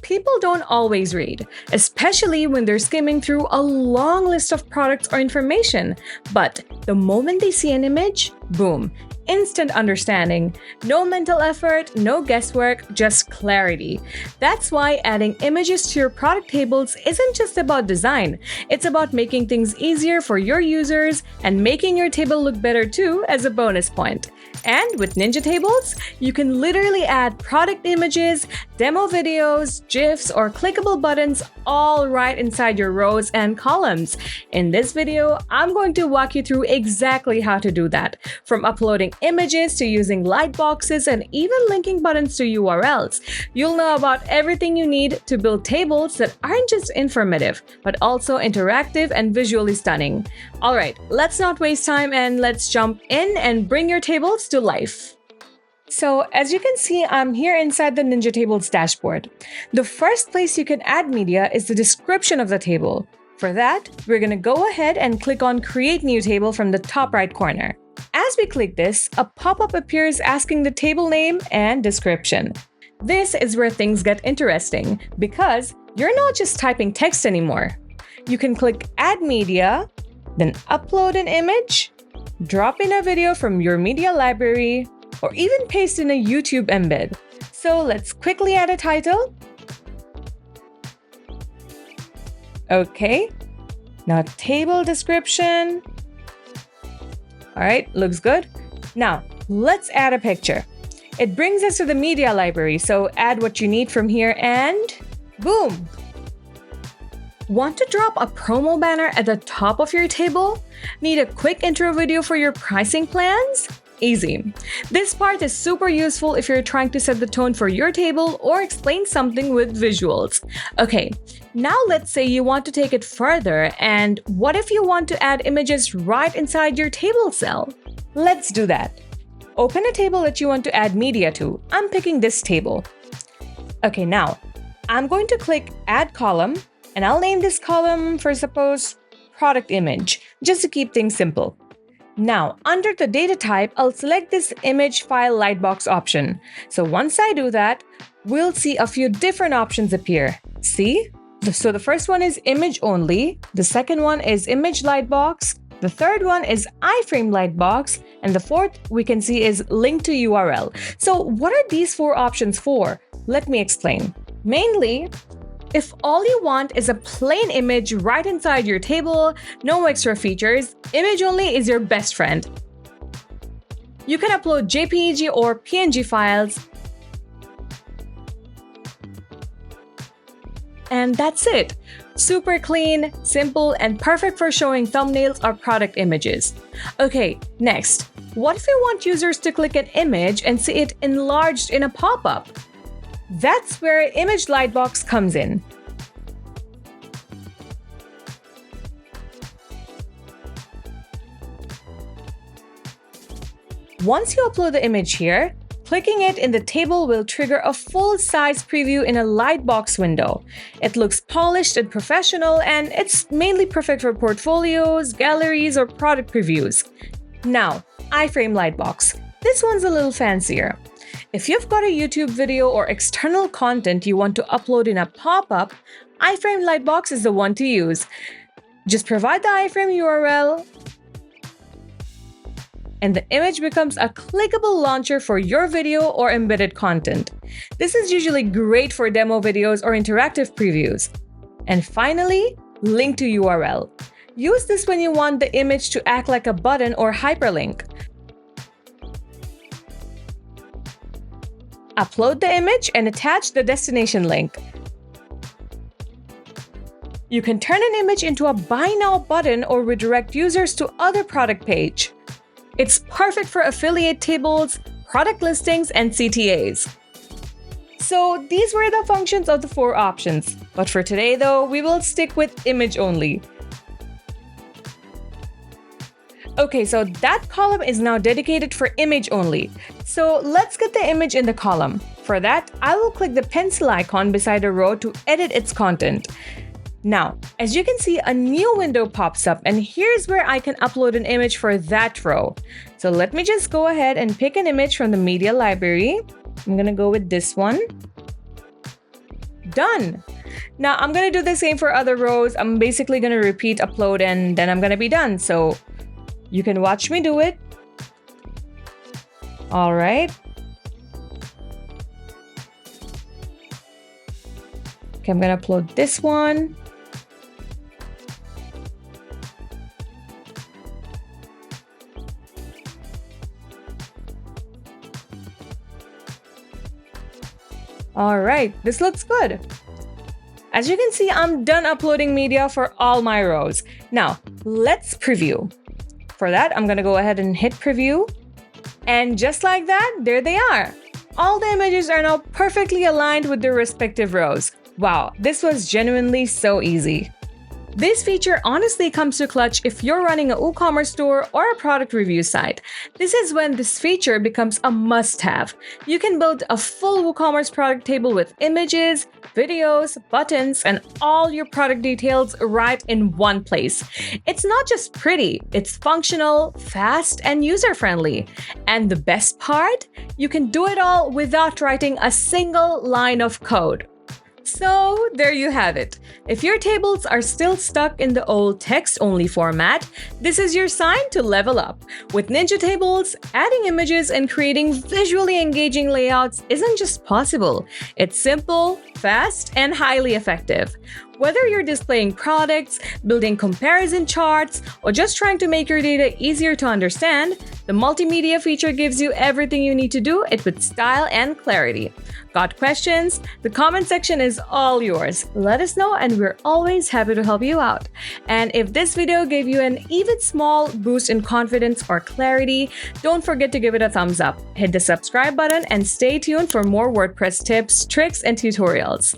people don't always read, especially when they're skimming through a long list of products or information. But the moment they see an image, boom, instant understanding. No mental effort, no guesswork, just clarity. That's why adding images to your product tables isn't just about design. It's about making things easier for your users and making your table look better too as a bonus point. And with Ninja Tables, you can literally add product images, demo videos, GIFs, or clickable buttons all right inside your rows and columns. In this video, I'm going to walk you through exactly how to do that, from uploading images to using lightboxes and even linking buttons to URLs. You'll know about everything you need to build tables that aren't just informative, but also interactive and visually stunning. All right, let's not waste time and let's jump in and bring your tables to life. So as you can see, I'm here inside the Ninja Tables dashboard. The first place you can add media is the description of the table. For that, we're going to go ahead and click on Create New Table from the top right corner. As we click this, a pop-up appears asking the table name and description. This is where things get interesting because you're not just typing text anymore. You can click Add Media, then upload an image, drop in a video from your media library, or even paste in a YouTube embed. So let's quickly add a title. Okay, now table description. All right, looks good. Now let's add a picture. It brings us to the media library, so add what you need from here and boom! Want to drop a promo banner at the top of your table? Need a quick intro video for your pricing plans? Easy. This part is super useful if you're trying to set the tone for your table or explain something with visuals. Okay, now let's say you want to take it further, and what if you want to add images right inside your table cell? Let's do that. Open a table that you want to add media to. I'm picking this table. Okay, now I'm going to click Add Column, and I'll name this column for suppose Product Image, just to keep things simple. Now, under the data type, I'll select this image file lightbox option. So once I do that, we'll see a few different options appear. See? So the first one is image only, the second one is image lightbox, the third one is Iframe Lightbox, and the fourth we can see is link to URL. So what are these four options for? Let me explain. Mainly, if all you want is a plain image right inside your table, no extra features, image only is your best friend. You can upload JPEG or PNG files, and that's it. Super clean, simple, and perfect for showing thumbnails or product images. Okay, next. What if we want users to click an image and see it enlarged in a pop-up? That's where Image Lightbox comes in. Once you upload the image here, clicking it in the table will trigger a full-size preview in a Lightbox window. It looks polished and professional, and it's mainly perfect for portfolios, galleries, or product previews. Now, Iframe Lightbox. This one's a little fancier. If you've got a YouTube video or external content you want to upload in a pop-up, Iframe Lightbox is the one to use. Just provide the iframe URL, and the image becomes a clickable launcher for your video or embedded content. This is usually great for demo videos or interactive previews. And finally, link to URL. Use this when you want the image to act like a button or hyperlink. Upload the image and attach the destination link. You can turn an image into a Buy Now button or redirect users to other product page. It's perfect for affiliate tables, product listings, and CTAs. So these were the functions of the four options. But for today though, we will stick with image only. Okay, so that column is now dedicated for image only. So let's get the image in the column. For that, I will click the pencil icon beside a row to edit its content. Now, as you can see, a new window pops up, and here's where I can upload an image for that row. So let me just go ahead and pick an image from the media library. I'm gonna go with this one. Done. Now I'm gonna do the same for other rows. I'm basically gonna repeat upload and then I'm gonna be done. So you can watch me do it. All right. Okay, I'm gonna upload this one. All right, this looks good. As you can see, I'm done uploading media for all my rows. Now, let's preview. For that, I'm gonna go ahead and hit preview. And just like that, there they are. All the images are now perfectly aligned with their respective rows. Wow, this was genuinely so easy. This feature honestly comes to clutch if you're running a WooCommerce store or a product review site. This is when this feature becomes a must-have. You can build a full WooCommerce product table with images, videos, buttons, and all your product details right in one place. It's not just pretty, it's functional, fast, and user-friendly. And the best part? You can do it all without writing a single line of code. So there you have it. If your tables are still stuck in the old text-only format, this is your sign to level up. With Ninja Tables, adding images and creating visually engaging layouts isn't just possible. It's simple, fast, and highly effective. Whether you're displaying products, building comparison charts, or just trying to make your data easier to understand, the multimedia feature gives you everything you need to do it with style and clarity. Got questions? The comment section is all yours. Let us know and we're always happy to help you out. And if this video gave you an even small boost in confidence or clarity, don't forget to give it a thumbs up. Hit the subscribe button and stay tuned for more WordPress tips, tricks, and tutorials.